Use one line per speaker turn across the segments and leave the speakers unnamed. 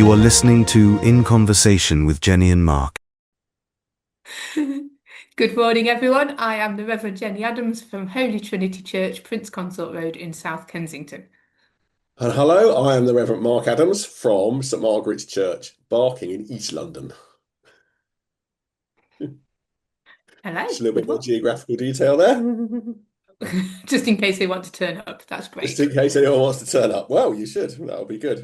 You are listening to In Conversation with Jenny and Mark.
Good morning, everyone. I am the Reverend Jenny Adams from Holy Trinity Church, Prince Consort Road in South Kensington.
And hello, I am the Reverend Mark Adams from St Margaret's Church, Barking in East London.
Hello,
Just a little bit
good
more
morning.
geographical detail there.
Just in case they want to turn up, that's
Just
great.
in case anyone wants to turn up. Well, you should. That'll be good.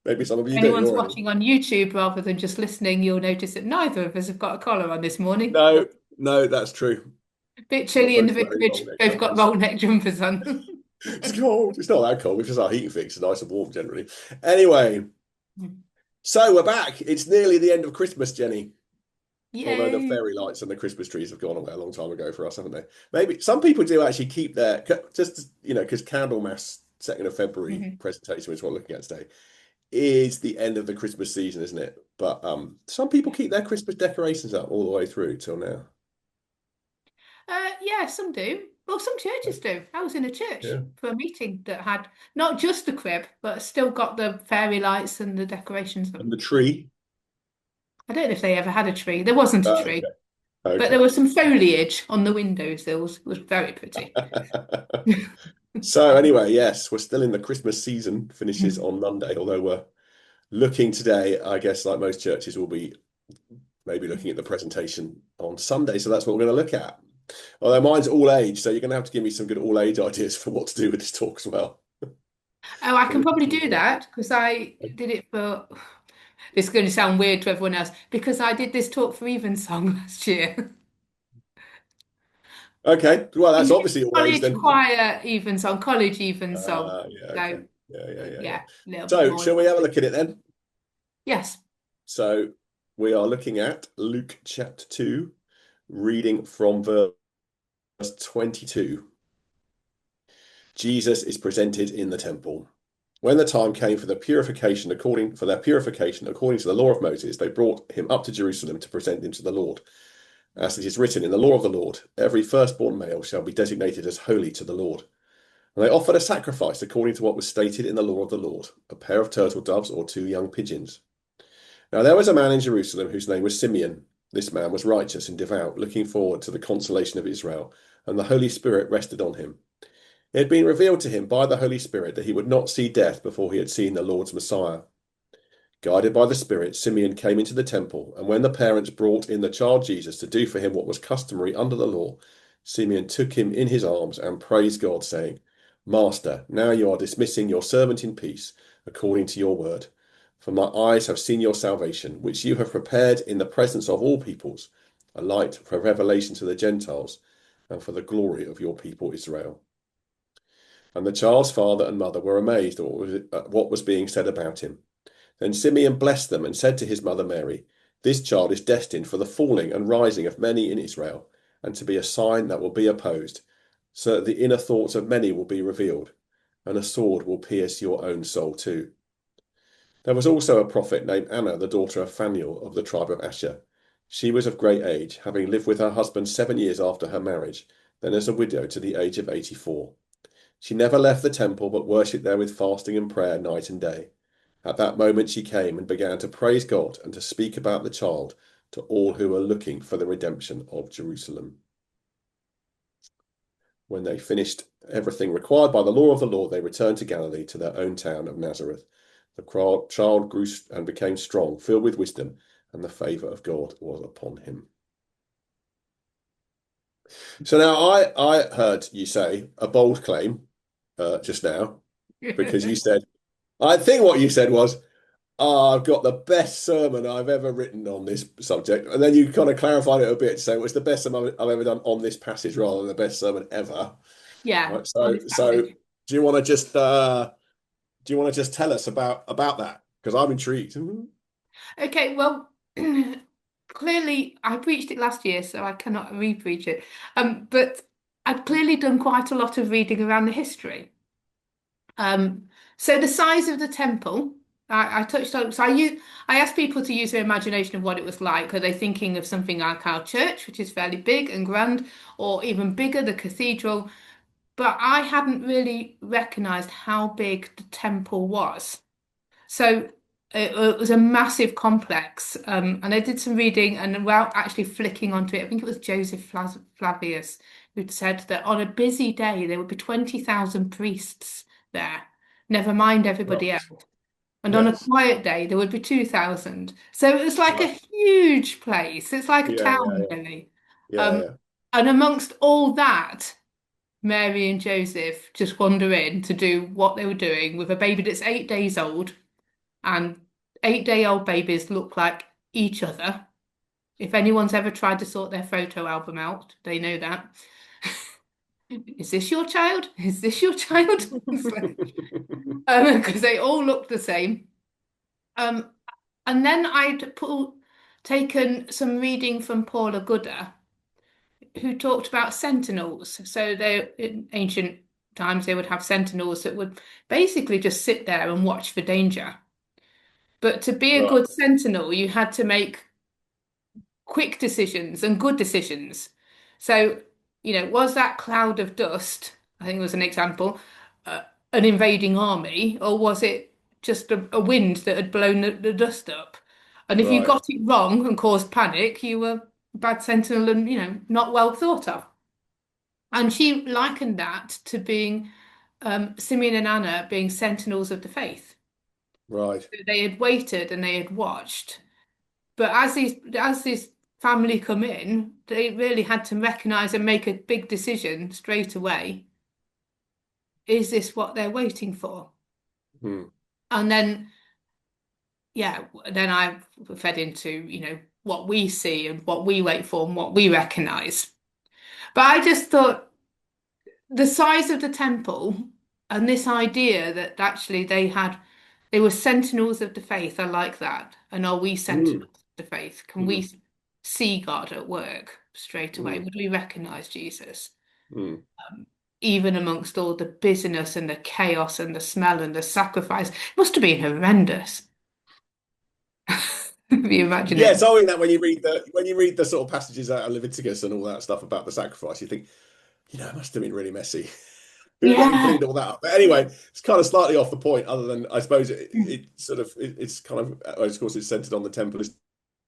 Maybe some of
If
you do
anyone's
already.
watching on YouTube rather than just listening, you'll notice that neither of us have got a collar on this morning.
No, no, that's true.
Bit
We're
chilly in the
both wearing long
vicarage,
neck
both got
jumpers.
roll neck jumpers on.
It's cold. It's not that cold. It's just our heating fix. It's nice and warm generally. Anyway, so we're back. It's nearly the end of Christmas, Jenny. Although the
Yay.
fairy lights and the Christmas trees have gone away a long time ago for us, haven't they? Maybe some people do actually keep their, just, because Candlemas 2nd of February
Mhm.
presentation, which is what we're looking at today, is the end of the Christmas season, isn't it? But some people keep their Christmas decorations up all the way through till now.
Yeah, some do. Well, some churches do. I was in a church
Yeah.
for a meeting that had not just the crib, but still got the fairy lights and the decorations up.
And the tree.
I don't know if they ever had a tree. There wasn't a
Okay.
tree, but there
Okay.
was some foliage on the windowsills. It was very pretty.
So anyway, yes, we're still in the Christmas season, finishes on Monday, although we're looking today, I guess, like most churches, will be maybe looking at the presentation on Sunday. So that's what we're going to look at. Although mine's all age, so you're going to have to give me some good all age ideas for what to do with this talk as well.
Oh, I
So
can
we can
probably
talk
do
about
that because I did it for. It's going to sound weird to everyone else because I did this talk for Evensong last year.
Okay, well, that's obviously all age
College
then.
choir Evensong, college Evensong.
Yeah,
So
okay. Yeah.
yeah, a little bit
So,
more.
shall we have a look at it then?
Yes.
So, we are looking at Luke chapter 2, reading from verse 22. Jesus is presented in the temple. When the time came for their purification according to the law of Moses, they brought him up to Jerusalem to present him to the Lord. As it is written in the law of the Lord, every firstborn male shall be designated as holy to the Lord. And they offered a sacrifice according to what was stated in the law of the Lord, a pair of turtle doves or two young pigeons. Now there was a man in Jerusalem whose name was Simeon. This man was righteous and devout, looking forward to the consolation of Israel, and the Holy Spirit rested on him. It had been revealed to him by the Holy Spirit that he would not see death before he had seen the Lord's Messiah. Guided by the Spirit, Simeon came into the temple, and when the parents brought in the child Jesus to do for him what was customary under the law, Simeon took him in his arms and praised God, saying, Master, now you are dismissing your servant in peace, according to your word. For my eyes have seen your salvation, which you have prepared in the presence of all peoples, a light for revelation to the Gentiles, and for the glory of your people Israel. And the child's father and mother were amazed at what was being said about him. Then Simeon blessed them and said to his mother Mary, This child is destined for the falling and rising of many in Israel, and to be a sign that will be opposed, so that the inner thoughts of many will be revealed, and a sword will pierce your own soul too. There was also a prophet named Anna, the daughter of Phanuel of the tribe of Asher. She was of great age, having lived with her husband 7 years after her marriage, then as a widow to the age of 84. She never left the temple, but worshipped there with fasting and prayer night and day. At that moment she came and began to praise God and to speak about the child to all who were looking for the redemption of Jerusalem. When they finished everything required by the law of the Lord, they returned to Galilee, to their own town of Nazareth. The child grew and became strong, filled with wisdom, and the favor of God was upon him. So now I heard you say a bold claim just now, because you said, I think what you said was, oh, I've got the best sermon I've ever written on this subject. And then you kind of clarified it a bit, so it's the best sermon I've ever done on this passage rather than the best sermon ever.
Yeah,
Right.
on
So
this
so
passage.
do you want to just tell us about that? Because I'm intrigued.
Okay, well, clearly I preached it last year, so I cannot re-preach it. But I've clearly done quite a lot of reading around the history. Um, so the size of the temple, I touched on. I asked people to use their imagination of what it was like. Are they thinking of something like our church, which is fairly big and grand, or even bigger, the cathedral? But I hadn't really recognized how big the temple was. So it was a massive complex. And I did some reading, and without actually flicking onto it, I think it was Joseph Flavius who'd said that on a busy day there would be 20,000 priests there, never mind everybody else.
Right.
And on a
Yes.
quiet day there would be 2,000. So it was like a
Right.
huge place. It's like a
Yeah, yeah,
town,
yeah.
really.
Yeah,
Um,
yeah.
and amongst all that, Mary and Joseph just wander in to do what they were doing with a baby that's 8 days old, and 8-day-old babies look like each other. If anyone's ever tried to sort their photo album out, they know that. Is this your child? Is this your child? Because they all look the same. Um, and then taken some reading from Paula Gooder, who talked about sentinels. So they in ancient times they would have sentinels that would basically just sit there and watch for danger. But to be a
Right,
good sentinel, you had to make quick decisions and good decisions. So, was that cloud of dust, I think it was an example, uh, an invading army, or was it just a wind that had blown the dust up? And if you
right,
got it wrong and caused panic, you were a bad sentinel and, not well thought of. And she likened that to being Simeon and Anna being sentinels of the faith.
right.
They had waited and they had watched. But as this family come in, they really had to recognize and make a big decision straight away. Is this what they're waiting for?
Hmm.
And then, yeah, then I fed into, what we see and what we wait for and what we recognize. But I just thought the size of the temple and this idea that actually they were sentinels of the faith. I like that. And are we
Hmm.
sentinels of the faith? Can
Hmm.
we see God at work straight away?
Hmm.
Would we recognize Jesus?
Hmm.
Um, Even amongst all the busyness and the chaos and the smell and the sacrifice, it must have been horrendous. If you imagine
Yeah,
it.
so I mean that when you read the sort of passages out of Leviticus and all that stuff about the sacrifice, you think, it must have been really messy. Who bloody
Yeah.
cleaned all that up? But anyway, it's kind of slightly off the point, other than I suppose it's kind of, of course it's centered on the temple. I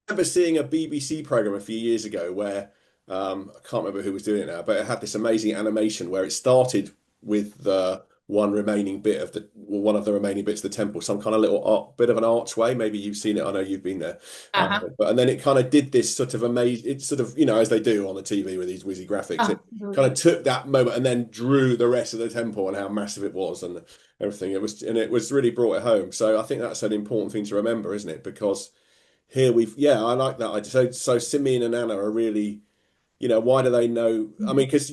remember seeing a BBC program a few years ago where I can't remember who was doing it now, but it had this amazing animation where it started with the one of the remaining bits of the temple, some kind of little bit of an archway. Maybe you've seen it. I know you've been there.
Uh-huh.
But and then it kind of did this sort of amazing. It sort of as they do on the TV with these whizzy graphics. It
Oh,
kind
lovely.
of took that moment and then drew the rest of the temple and how massive it was and everything. It was really brought it home. So I think that's an important thing to remember, isn't it? Because here I like that. So Simeon and Anna are really, why do they know? I mean, because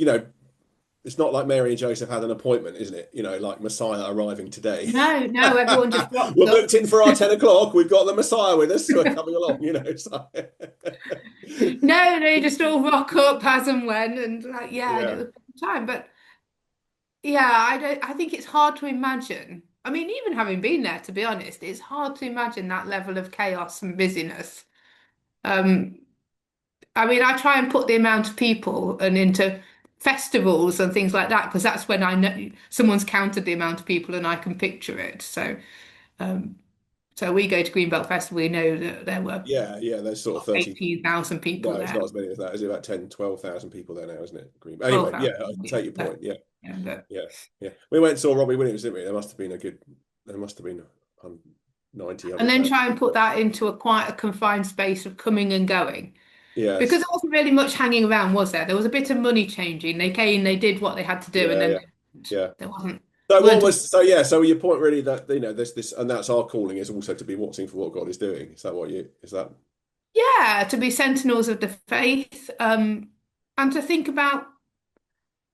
it's not like Mary and Joseph had an appointment, isn't it? Like Messiah arriving today.
No, no, everyone just rocks
We're
up.
booked in for our 10 o'clock. We've got the Messiah with us. We're coming along, So.
No, they just all rock up as and when, and like, yeah, and it
Yeah.
was a good time. But yeah, I don't. I think it's hard to imagine. I mean, even having been there, to be honest, it's hard to imagine that level of chaos and busyness. Um, I mean, I try and put the amount of people and into festivals and things like that because that's when I know someone's counted the amount of people and I can picture it. Um, so we go to Greenbelt Festival. We know that there were
Yeah, there's sort of 30.
18,000 people
No, it's
there.
not as many as that. Is it about 10, 12,000 people there now, isn't it? Green. Anyway, yeah,
12,000.
I
Yeah,
take your point. Yeah,
yeah, but
yeah, yeah. We went and saw Robbie Williams, didn't we? There must have been 90,
and then
100,000.
try and put that into quite a confined space of coming and going. Because
Yes.
there wasn't really much hanging around, was there? There was a bit of money changing. They came, they did what they had to do, and
Yeah,
then
yeah, yeah.
there wasn't
So
weren't.
so your point really that there's this and that's our calling is also to be watching for what God is doing. Is that
Yeah, to be sentinels of the faith, and to think about,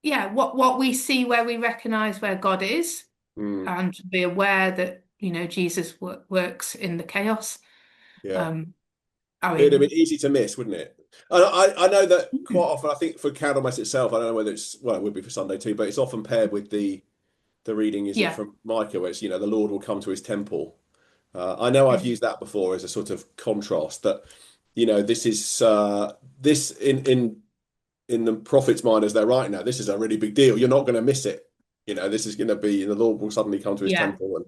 yeah, what we see where we recognize where God is,
mm,
and to be aware that, Jesus works in the chaos.
yeah.
Um, I
It'd have been
mean,
easy to miss, wouldn't it? And I know that quite often I think for Candlemas itself, I don't know whether it would be for Sunday too, but it's often paired with the reading, is it
yeah,
from Micah, where it's, the Lord will come to his temple. I know I've used that before as a sort of contrast that, this is this in the prophet's mind as they're writing now, this is a really big deal. You're not going to miss it. This is going to be, the Lord will suddenly come to his
Yeah.
temple and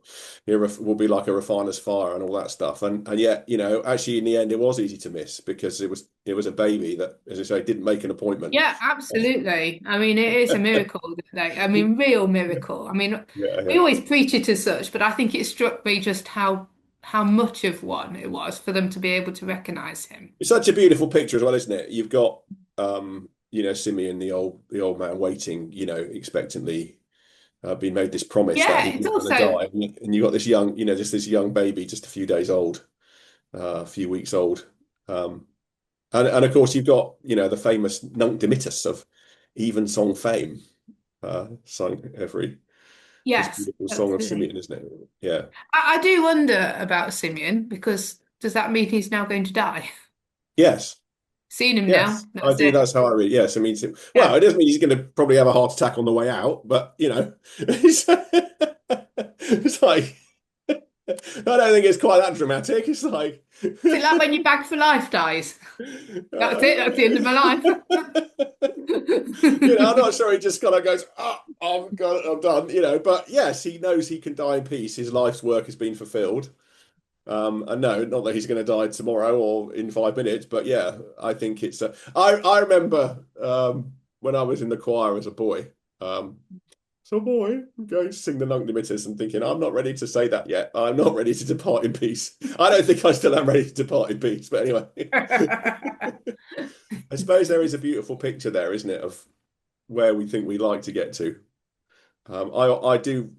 it will be like a refiner's fire and all that stuff. And yet, actually in the end, it was easy to miss because it was a baby that, as I say, didn't make an appointment.
Yeah, absolutely. I mean, it is a miracle that I mean, real miracle. I mean,
Yeah,
we
yeah.
always preach it as such, but I think it struck me just how much of one it was for them to be able to recognize him.
It's such a beautiful picture as well, isn't it? You've got, Simeon, the old man waiting, expectantly, being made this promise that
Yeah,
he
it's
was going to
also
die, and you got this young, just this young baby, just a few days old, a few weeks old, and of course you've got, the famous Nunc Dimittis of Evensong fame, sung every this
yes,
beautiful song of
absolutely.
Simeon, isn't it? Yeah.
I do wonder about Simeon because does that mean he's now going to die?
Yes.
Seen him now.
Yes, I
That's
do.
it.
That's how I read. Yes, I mean, well,
Yeah.
it doesn't mean he's going to probably have a heart attack on the way out, but it's like I don't think it's quite that dramatic. It's like,
Is it like when your bag for life dies? That's it. That's the end of my life.
I'm not sure he just kind of goes, oh, God, I'm done, But yes, he knows he can die in peace. His life's work has been fulfilled. And no, not that he's going to die tomorrow or in 5 minutes, but yeah, I think it's. I remember when I was in the choir as a boy. So boy, going to sing the Nunc Dimittis and thinking, I'm not ready to say that yet. I'm not ready to depart in peace. I don't think I still am ready to depart in peace. But anyway, I suppose there is a beautiful picture there, isn't it, of where we think we like to get to. I do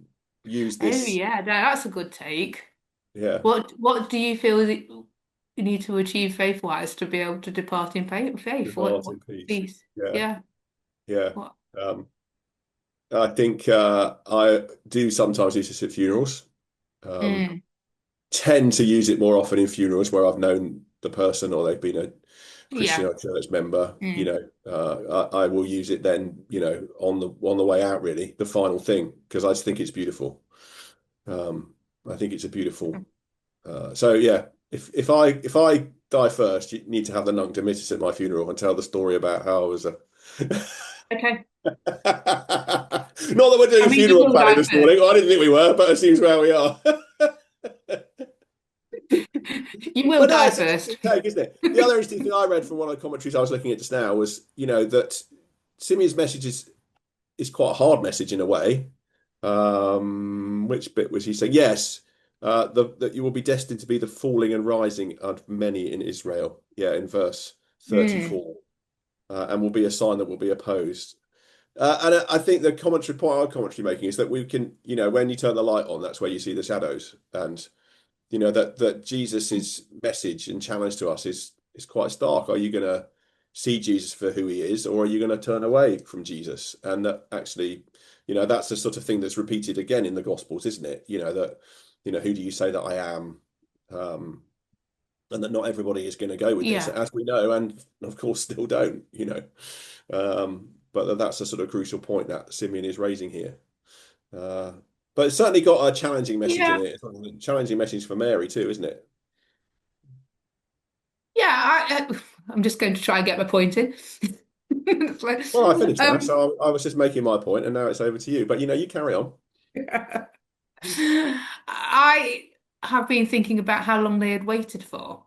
use
Oh
this.
yeah, no, that's a good take.
Yeah,
What do you feel that you need to achieve faith-wise to be able to depart in faith?
depart
What
in peace.
peace?
Yeah,
Yeah.
yeah.
What?
Um, I think I do sometimes use this at funerals. Um,
Mm,
tend to use it more often in funerals where I've known the person or they've been a Christian
yeah.
or church member.
Mm.
I will use it then, on the way out, really, the final thing, because I just think it's beautiful. I think it's a beautiful. So yeah, if I die first, you need to have the Nunc Dimittis at my funeral and tell the story about how I was a.
Okay.
Not that we're doing
I mean, you
funeral
will
planning
die
this morning. I didn't think we were, but it seems where we are.
first. You will
But no,
die
it's an interesting
first.
take, isn't it? The other interesting thing I read from one of the commentaries I was looking at just now was, that Simeon's message is quite a hard message in a way. Which bit was he saying? Yes, that you will be destined to be the falling and rising of many in Israel. Yeah, in verse
Mm,
34, and will be a sign that will be opposed. And I think the point our commentary making is that we can, when you turn the light on, that's where you see the shadows, and that Jesus's message and challenge to us is quite stark. Are you going to see Jesus for who he is, or are you going to turn away from Jesus? And that actually, that's the sort of thing that's repeated again in the Gospels, isn't it? Who do you say that I am? And that not everybody is going to go with this,
yeah.
as we know, and of course still don't. But that's a sort of crucial point that Simeon is raising here. Uh, but it's certainly got a challenging message in
Yeah.
it. It's a challenging message for Mary too, isn't it?
Yeah. I'm just going to try and get my point in. It's like,
Well, I finished now,
um,
so I was just making my point, and now it's over to you. But you carry on.
I have been thinking about how long they had waited for.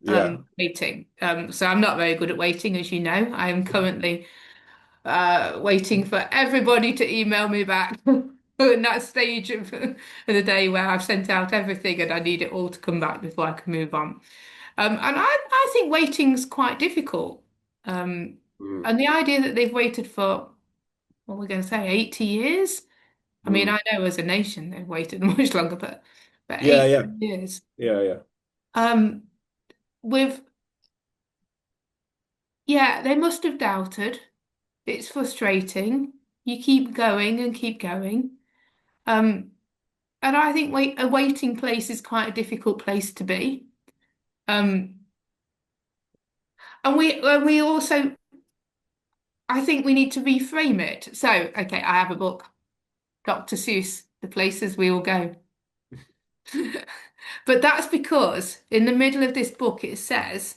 Yeah.
Waiting. So I'm not very good at waiting, as you know. I am currently waiting for everybody to email me back. In that stage of the day where I've sent out everything and I need it all to come back before I can move on. And I think waiting's quite difficult. Um,
Mm,
and the idea that they've waited for, what we're going to say, 80 years? I mean,
mm.
I know as a nation they've waited much longer, but
Yeah,
80
yeah,
years.
yeah, yeah.
Um, with Yeah, they must have doubted. It's frustrating. You keep going and keep going. Um, and I think a waiting place is quite a difficult place to be. Um, and we also, I think we need to reframe it. So, okay, I have a book, Dr. Seuss, The Places We All Go. But that's because in the middle of this book it says,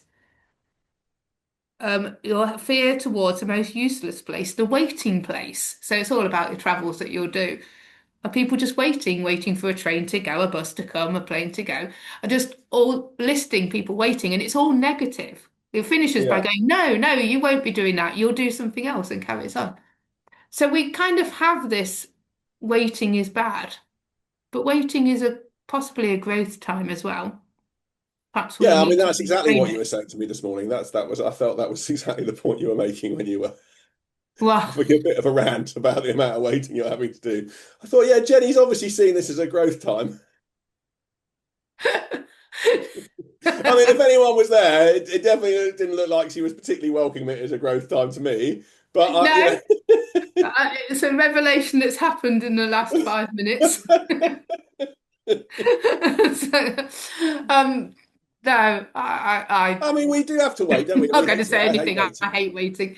your fear towards the most useless place, the waiting place. So it's all about your travels that you'll do. Are people just waiting for a train to go, a bus to come, a plane to go? Are just all listing people waiting, and it's all negative. It finishes by
Yeah.
going, no, no, you won't be doing that. You'll do something else, and carries on. So we kind of have this waiting is bad, but waiting is possibly a growth time as well. Perhaps we
Yeah, I mean,
need to
that's exactly
reframe
what you were
it.
saying to me this morning. I felt that was exactly the point you were making when you were
Well,
having a bit of a rant about the amount of waiting you're having to do. I thought, yeah, Jenny's obviously seeing this as a growth time. I mean, if anyone was there, it definitely didn't look like she was particularly welcoming it as a growth time to me. But
no, it's a revelation that's happened in the last 5 minutes. So, no,
I mean, we do have to wait, don't
I'm
we?
not
We
going to
hate it.
say
I hate
anything. I
waiting.
hate waiting.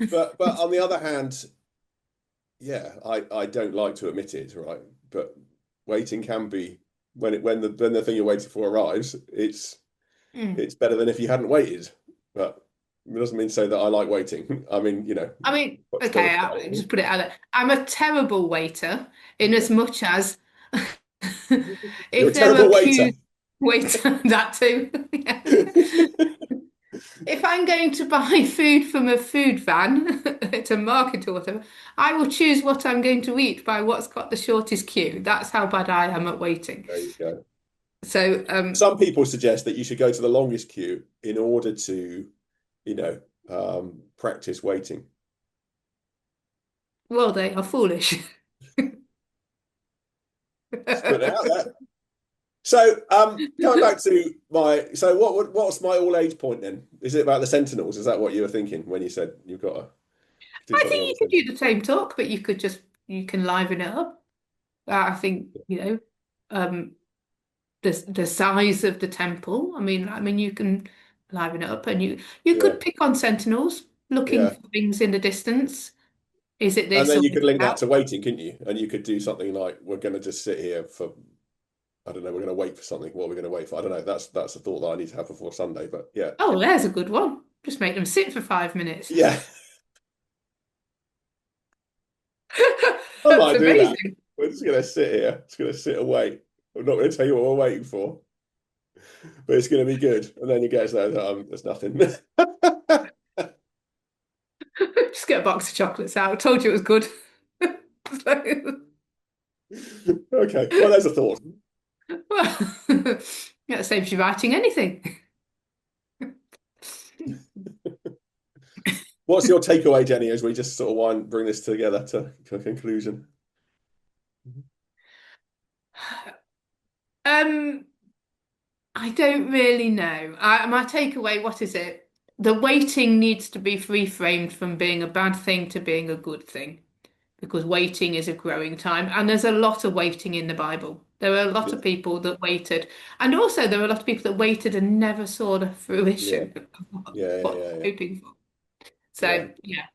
But on the other hand, yeah, I don't like to admit it, right? But waiting can be when the thing you're waiting for arrives, it's better than if you hadn't waited. But it doesn't mean to say that I like waiting. I mean,
I mean,
what's the
okay, I'll just put it out there. I'm a terrible waiter in as much as
You're a
if there
terrible
are
waiter.
queues, waiter, that too. Yeah. If I'm going to buy food from a food van at a market or whatever, I will choose what I'm going to eat by what's got the shortest queue. That's how bad I am at waiting.
There you go.
So,
Some people suggest that you should go to the longest queue in order to, practice waiting.
well, they are foolish.
Just put it out there. So, going back to what's my all age point then? Is it about the Sentinels? Is that what you were thinking when you said you've got to do
I
something
think
on
you
the
could
Sentinels?
do the same talk, but you can liven it up. I think, the size of the temple. I mean, you can liven it up, and you
Yeah,
could pick on sentinels, looking
yeah.
for things in the distance. Is it
And
this
then
or
you
is
could
it
link that
that?
to waiting, couldn't you? And you could do something like, we're going to just sit here for, I don't know, we're going to wait for something. What are we going to wait for? I don't know. That's a thought that I need to have before Sunday. But yeah,
Oh, there's a good one. Just make them sit for 5 minutes.
yeah, I
That's
might do that.
amazing.
We're just going to sit here. Just going to sit and wait. I'm not going to tell you what we're waiting for, but it's going to be good. And then you get there, there's nothing.
Just get a box of chocolates out. I told you it was good.
Okay, well, there's a thought.
Well, that saves you writing anything.
What's your takeaway, Jenny, as we just sort of bring this together to a conclusion?
Um, I don't really know. My takeaway, what is it? The waiting needs to be reframed from being a bad thing to being a good thing, because waiting is a growing time, and there's a lot of waiting in the Bible. There are a lot
Yeah,
of people that waited, and also there are a lot of people that waited and never saw the
yeah,
fruition of
yeah,
what
yeah,
they're
yeah,
hoping for.
yeah,
So, yeah,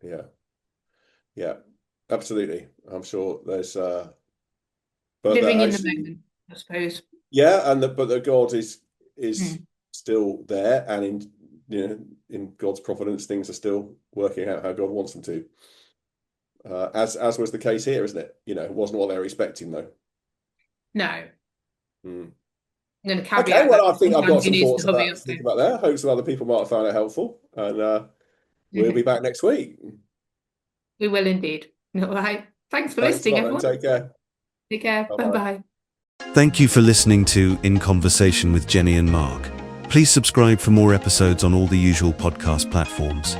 yeah, yeah. Absolutely. I'm sure there's, but that
living in the
actually,
moment, I suppose.
yeah, but the God is
Mm.
still there, and in God's providence, things are still working out how God wants them to. As was the case here, isn't it? It wasn't what they were expecting, though.
No,
Mm.
I'm going to
Okay,
caveat that
well, I think I've got
sometimes you
some
need
thoughts
to hurry
about to
up
think
there.
about there. I hope some other people might have found it helpful, and we'll be back next week.
We will indeed. All right. Thanks for
Thanks a
listening,
lot, and
everyone.
take care.
Take care.
Bye
Bye
bye.
bye.
Thank you for listening to In Conversation with Jenny and Mark. Please subscribe for more episodes on all the usual podcast platforms.